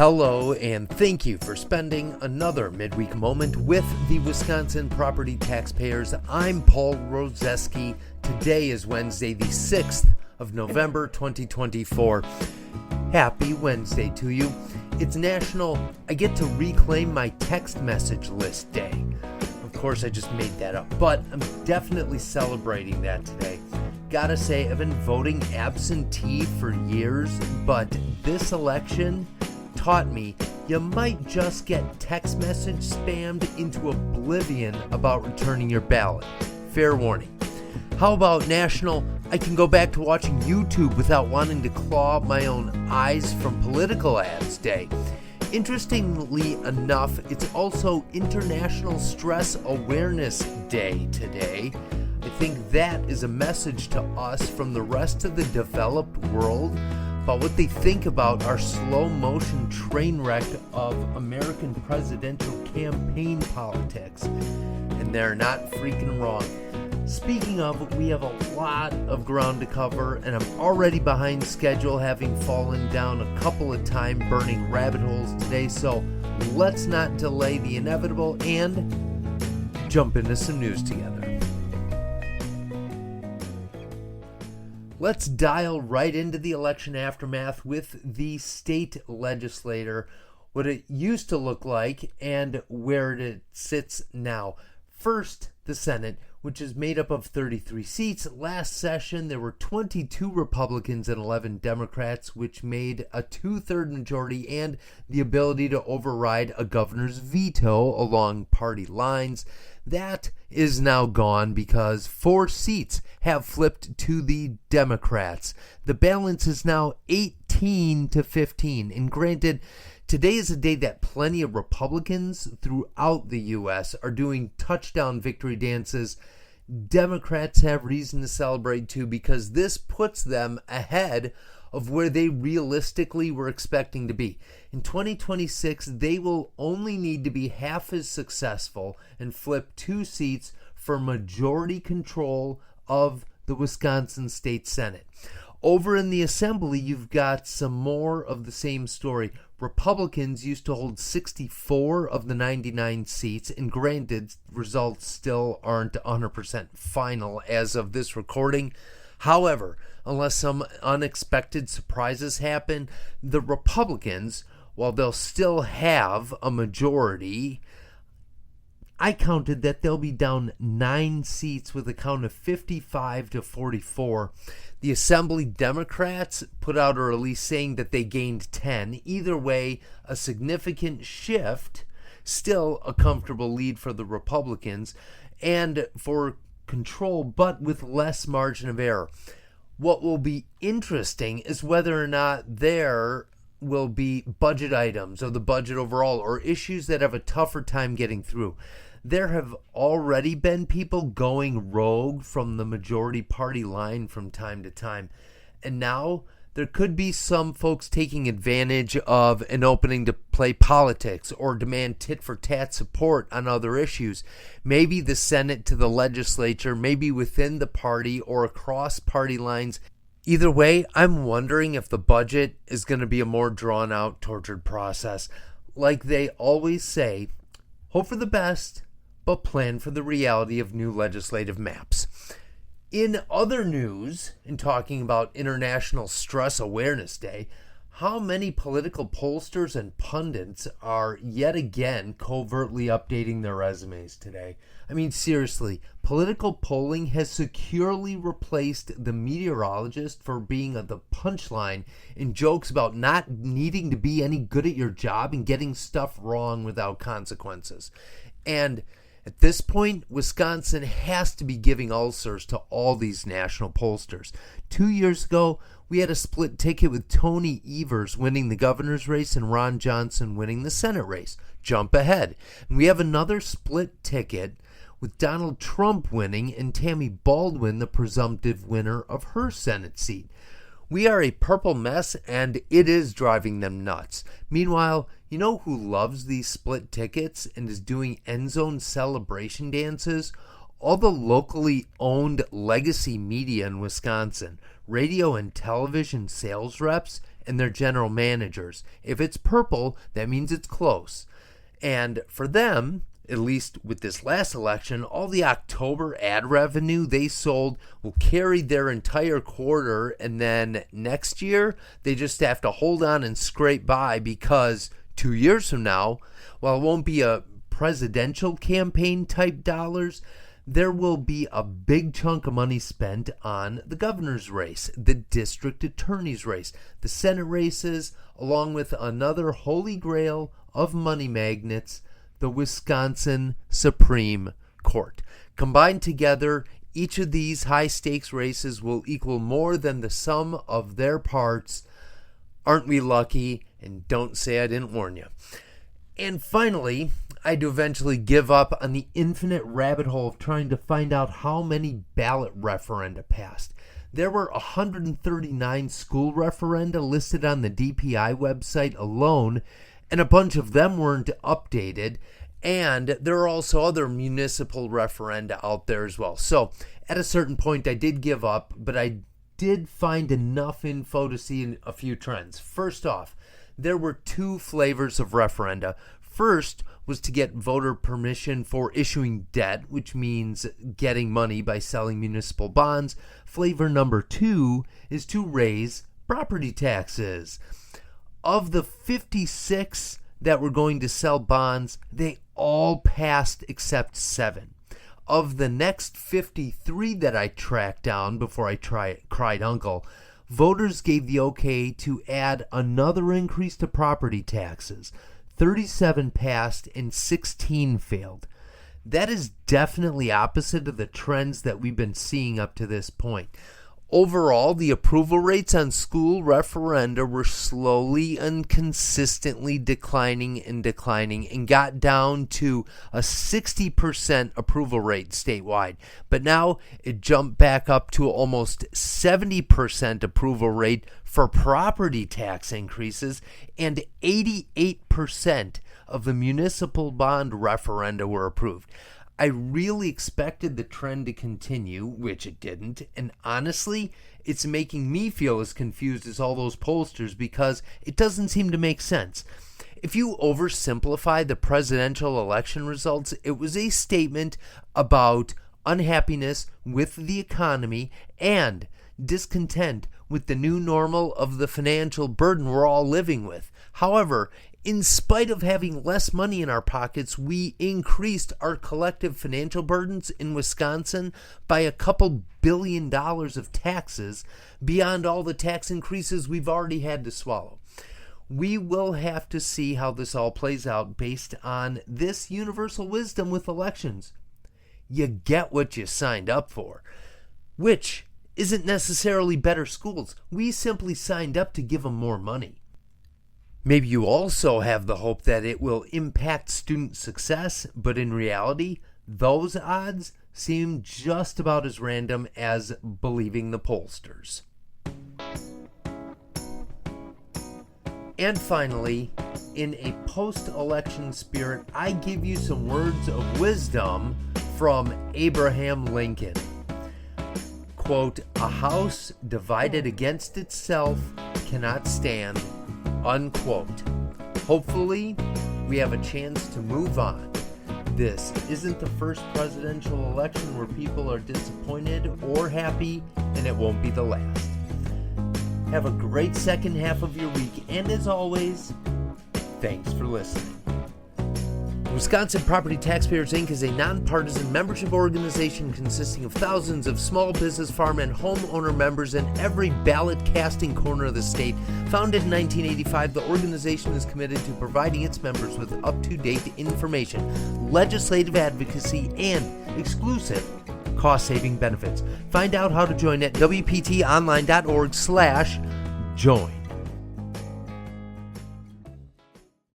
Hello, and thank you for spending another midweek moment with the Wisconsin property taxpayers. I'm Paul Rozeski. Today is Wednesday, the 6th of November, 2024. Happy Wednesday to you. It's National I Get to Reclaim My Text Message List Day. Of course, I just made that up, but I'm definitely celebrating that today. Gotta say, I've been voting absentee for years, but this election taught me you might just get text message spammed into oblivion about returning your ballot. Fair warning. How about National I Can Go Back to Watching YouTube Without Wanting to Claw My Own Eyes from Political Ads Day? Interestingly enough, it's also International Stress Awareness Day today. I think that is a message to us from the rest of the developed world about what they think about our slow motion train wreck of American presidential campaign politics. And they're not freaking wrong. Speaking of, we have a lot of ground to cover, and I'm already behind schedule, having fallen down a couple of time-burning rabbit holes today, so let's not delay the inevitable and jump into some news together. Let's dial right into the election aftermath with the state legislature, what it used to look like and where it sits now. First, the Senate, which is made up of 33 seats. Last session, there were 22 Republicans and 11 Democrats, which made a two-thirds majority and the ability to override a governor's veto along party lines. That is now gone because 4 seats have flipped to the Democrats. The balance is now 18 to 15. And granted, today is a day that plenty of Republicans throughout the U.S. are doing touchdown victory dances. Democrats have reason to celebrate too, because this puts them ahead of where they realistically were expecting to be. In 2026, they will only need to be half as successful and flip 2 seats for majority control of the Wisconsin State Senate. Over in the Assembly, you've got some more of the same story. Republicans used to hold 64 of the 99 seats, and granted, results still aren't 100% final as of this recording. However, unless some unexpected surprises happen, the Republicans, while they'll still have a majority, I counted that they'll be down 9 seats with a count of 55 to 44. The Assembly Democrats put out a release saying that they gained 10. Either way, a significant shift, still a comfortable lead for the Republicans, and for control, but with less margin of error. What will be interesting is whether or not there will be budget items or the budget overall or issues that have a tougher time getting through. There have already been people going rogue from the majority party line from time to time. And now there could be some folks taking advantage of an opening to play politics or demand tit-for-tat support on other issues. Maybe the Senate to the legislature, maybe within the party or across party lines. Either way, I'm wondering if the budget is going to be a more drawn-out, tortured process. Like they always say, hope for the best, but plan for the reality of new legislative maps. In other news, in talking about International Stress Awareness Day, how many political pollsters and pundits are yet again covertly updating their resumes today? I mean, seriously, political polling has securely replaced the meteorologist for being the punchline in jokes about not needing to be any good at your job and getting stuff wrong without consequences. And at this point, Wisconsin has to be giving ulcers to all these national pollsters. 2 years ago, we had a split ticket with Tony Evers winning the governor's race and Ron Johnson winning the Senate race. Jump ahead. And we have another split ticket with Donald Trump winning and Tammy Baldwin the presumptive winner of her Senate seat. We are a purple mess, and it is driving them nuts. Meanwhile, you know who loves these split tickets and is doing end zone celebration dances? All the locally owned legacy media in Wisconsin. Radio and television sales reps and their general managers. If it's purple, that means it's close. And for them, at least with this last election, all the October ad revenue they sold will carry their entire quarter, and then next year they just have to hold on and scrape by, because 2 years from now, while it won't be a presidential campaign type dollars, there will be a big chunk of money spent on the governor's race, the district attorney's race, the Senate races, along with another holy grail of money magnets, the Wisconsin Supreme Court. Combined together, each of these high-stakes races will equal more than the sum of their parts. Aren't we lucky? And don't say I didn't warn you. And finally, I had to eventually give up on the infinite rabbit hole of trying to find out how many ballot referenda passed. There were 139 school referenda listed on the DPI website alone, and a bunch of them weren't updated, and there are also other municipal referenda out there as well. So at a certain point I did give up, but I did find enough info to see a few trends. First off, there were two flavors of referenda. First was to get voter permission for issuing debt, which means getting money by selling municipal bonds. Flavor number two is to raise property taxes. Of the 56 that were going to sell bonds, they all passed except 7. Of the next 53 that I tracked down before I cried uncle, voters gave the okay to add another increase to property taxes. 37 passed and 16 failed. That is definitely opposite of the trends that we've been seeing up to this point. Overall, the approval rates on school referenda were slowly and consistently declining and got down to a 60% approval rate statewide. But now it jumped back up to almost 70% approval rate for property tax increases, and 88% of the municipal bond referenda were approved. I really expected the trend to continue, which it didn't, and honestly, it's making me feel as confused as all those pollsters because it doesn't seem to make sense. If you oversimplify the presidential election results, it was a statement about unhappiness with the economy and discontent with the new normal of the financial burden we're all living with. However, in spite of having less money in our pockets, we increased our collective financial burdens in Wisconsin by a couple $2 billion of taxes beyond all the tax increases we've already had to swallow. We will have to see how this all plays out based on this universal wisdom with elections. You get what you signed up for, which isn't necessarily better schools. We simply signed up to give them more money. Maybe you also have the hope that it will impact student success, but in reality, those odds seem just about as random as believing the pollsters. And finally, in a post-election spirit, I give you some words of wisdom from Abraham Lincoln. Quote, "A house divided against itself cannot stand." Unquote. Hopefully, we have a chance to move on. This isn't the first presidential election where people are disappointed or happy, and it won't be the last. Have a great second half of your week, and as always, thanks for listening. Wisconsin Property Taxpayers Inc. is a nonpartisan membership organization consisting of thousands of small business, farm, and homeowner members in every ballot-casting corner of the state. Founded in 1985, the organization is committed to providing its members with up-to-date information, legislative advocacy, and exclusive cost-saving benefits. Find out how to join at WPTOnline.org/join.